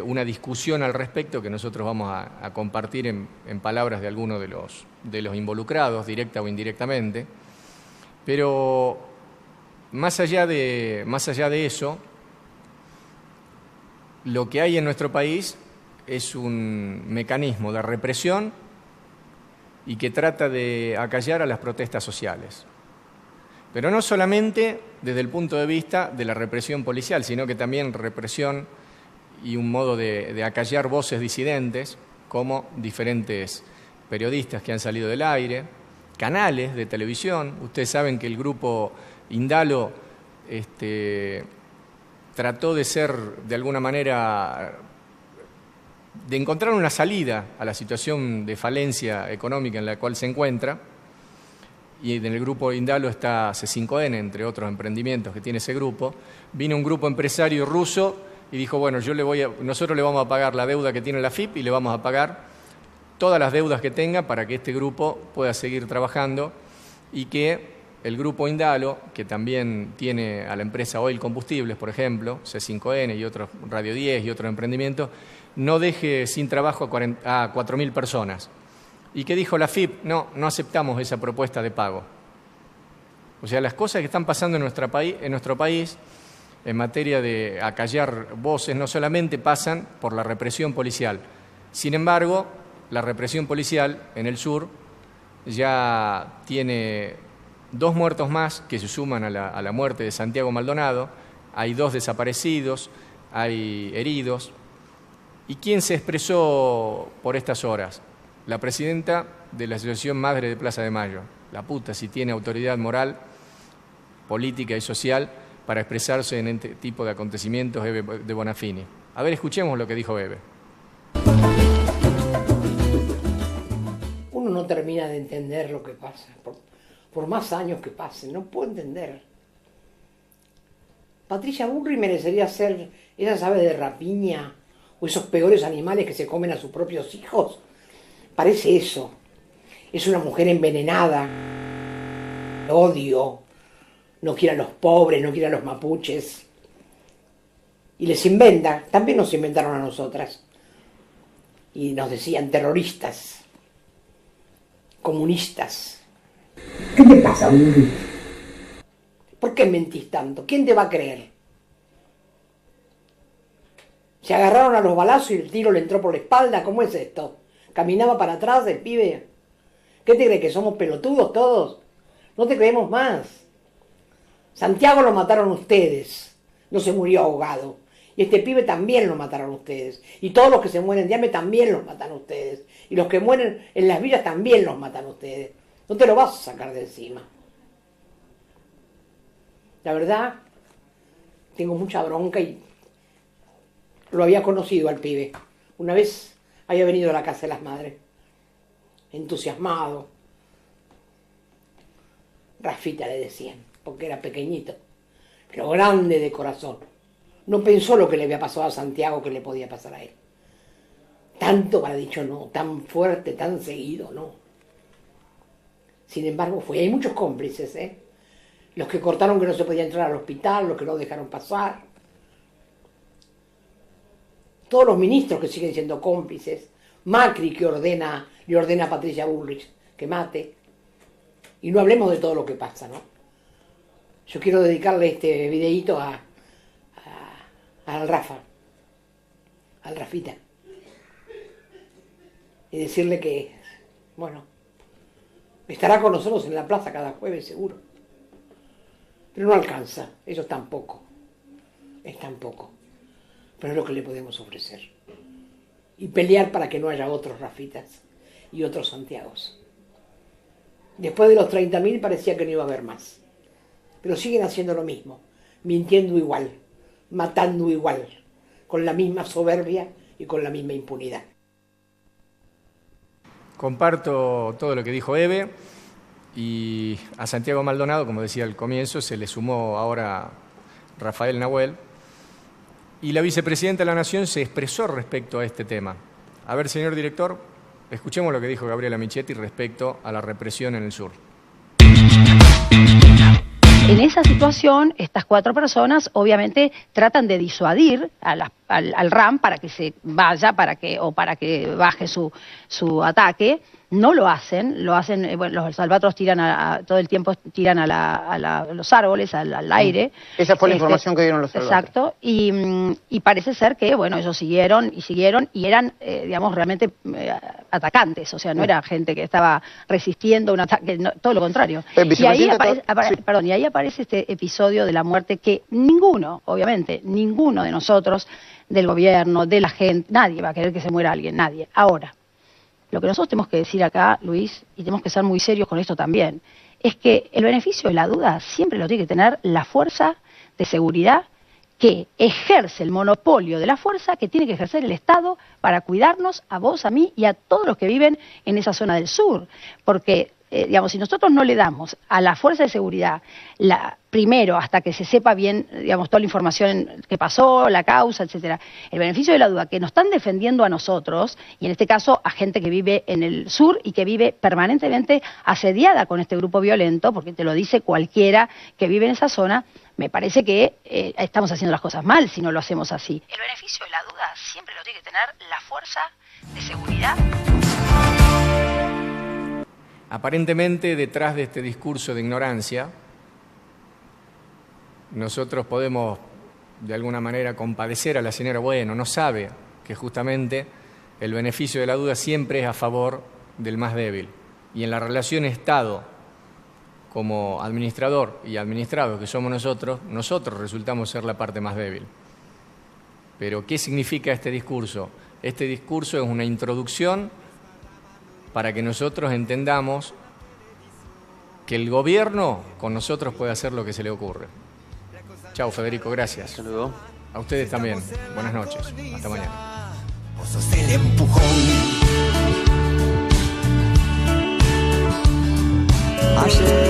una discusión al respecto que nosotros vamos a compartir en palabras de algunos de los involucrados, directa o indirectamente. Pero más allá de eso, lo que hay en nuestro país es un mecanismo de represión y que trata de acallar a las protestas sociales. Pero no solamente desde el punto de vista de la represión policial, sino que también represión y un modo de acallar voces disidentes, como diferentes periodistas que han salido del aire, canales de televisión. Ustedes saben que el grupo Indalo trató de ser, de alguna manera, de encontrar una salida a la situación de falencia económica en la cual se encuentra. Y en el grupo Indalo está C5N, entre otros emprendimientos que tiene ese grupo. Vino un grupo empresario ruso y dijo, bueno, nosotros le vamos a pagar la deuda que tiene la FIP y le vamos a pagar todas las deudas que tenga para que este grupo pueda seguir trabajando y que el grupo Indalo, que también tiene a la empresa Oil Combustibles, por ejemplo, C5N y otros, Radio 10 y otros emprendimientos, no deje sin trabajo a 4.000 personas. ¿Y qué dijo la FIP? No aceptamos esa propuesta de pago. O sea, las cosas que están pasando en nuestro país en materia de acallar voces no solamente pasan por la represión policial. Sin embargo, la represión policial en el sur ya tiene 2 muertos más que se suman a la muerte de Santiago Maldonado. Hay 2 desaparecidos, hay heridos. ¿Y quién se expresó por estas horas? La presidenta de la Asociación Madre de Plaza de Mayo. La puta, si tiene autoridad moral política y social para expresarse en este tipo de acontecimientos, Eve de Bonafini. A ver, escuchemos lo que dijo Eve. Uno no termina de entender lo que pasa, por más años que pasen, no puedo entender. Patricia Bullrich merecería ser esas aves de rapiña o esos peores animales que se comen a sus propios hijos. Parece eso. Es una mujer envenenada, odio, no quiere a los pobres, no quiere a los mapuches. Y les inventa, también nos inventaron a nosotras. Y nos decían terroristas, comunistas. ¿Qué te pasa, Bullrich? ¿Por qué mentís tanto? ¿Quién te va a creer? Se agarraron a los balazos y el tiro le entró por la espalda. ¿Cómo es esto? ¿Caminaba para atrás el pibe? ¿Qué te crees, que somos pelotudos todos? No te creemos más. Santiago lo mataron ustedes. No se murió ahogado. Y este pibe también lo mataron ustedes. Y todos los que se mueren de hambre también los matan ustedes. Y los que mueren en las villas también los matan ustedes. No te lo vas a sacar de encima. La verdad, tengo mucha bronca y lo había conocido al pibe. Una vez había venido a la casa de las madres, entusiasmado. Rafita le decían, porque era pequeñito, pero grande de corazón. No pensó lo que le había pasado a Santiago que le podía pasar a él. Tanto habrá dicho no, tan fuerte, tan seguido, no. Sin embargo, fue. Hay muchos cómplices, Los que cortaron que no se podía entrar al hospital, los que no dejaron pasar. Todos los ministros que siguen siendo cómplices. Macri que le ordena a Patricia Bullrich que mate. Y no hablemos de todo lo que pasa, ¿no? Yo quiero dedicarle este videíto al Rafa, al Rafita. Y decirle que, bueno, estará con nosotros en la plaza cada jueves seguro. Pero no alcanza, eso es tan poco. Es tan poco. Pero es lo que le podemos ofrecer. Y pelear para que no haya otros Rafitas y otros Santiagos. Después de los 30.000 parecía que no iba a haber más. Pero siguen haciendo lo mismo, mintiendo igual, matando igual, con la misma soberbia y con la misma impunidad. Comparto todo lo que dijo Eve. Y a Santiago Maldonado, como decía al comienzo, se le sumó ahora Rafael Nahuel. Y la vicepresidenta de la Nación se expresó respecto a este tema. A ver, señor director, escuchemos lo que dijo Gabriela Michetti respecto a la represión en el sur. En esa situación, estas 4 personas obviamente tratan de disuadir al RAM para que se vaya, para que baje su ataque. No lo hacen, bueno, los albatros tiran todo el tiempo tiran a los árboles, al aire. Esa fue la información que dieron los albatros. Exacto, y parece ser que, bueno, ellos siguieron y eran, digamos, realmente atacantes, o sea, no era gente que estaba resistiendo un ataque, no, todo lo contrario. Y ahí aparece este episodio de la muerte que obviamente, ninguno de nosotros, del gobierno, de la gente, nadie va a querer que se muera alguien, nadie. Ahora, lo que nosotros tenemos que decir acá, Luis, y tenemos que ser muy serios con esto también, es que el beneficio de la duda siempre lo tiene que tener la fuerza de seguridad que ejerce el monopolio de la fuerza que tiene que ejercer el Estado para cuidarnos a vos, a mí y a todos los que viven en esa zona del sur. Porque, digamos, si nosotros no le damos a la fuerza de seguridad primero, hasta que se sepa bien, digamos, toda la información que pasó, la causa, etcétera, el beneficio de la duda, que nos están defendiendo a nosotros, y en este caso a gente que vive en el sur y que vive permanentemente asediada con este grupo violento, porque te lo dice cualquiera que vive en esa zona, me parece que estamos haciendo las cosas mal si no lo hacemos así. El beneficio de la duda siempre lo tiene que tener la fuerza de seguridad. Aparentemente, detrás de este discurso de ignorancia, nosotros podemos, de alguna manera, compadecer a la señora. Bueno, no sabe que justamente el beneficio de la duda siempre es a favor del más débil. Y en la relación Estado, como administrador y administrado que somos nosotros resultamos ser la parte más débil. Pero, ¿qué significa este discurso? Este discurso es una introducción para que nosotros entendamos que el gobierno con nosotros puede hacer lo que se le ocurre. Chao, Federico, gracias. Hasta luego. A ustedes también. Buenas noches. Hasta mañana. Vos sos el empujón. Ayer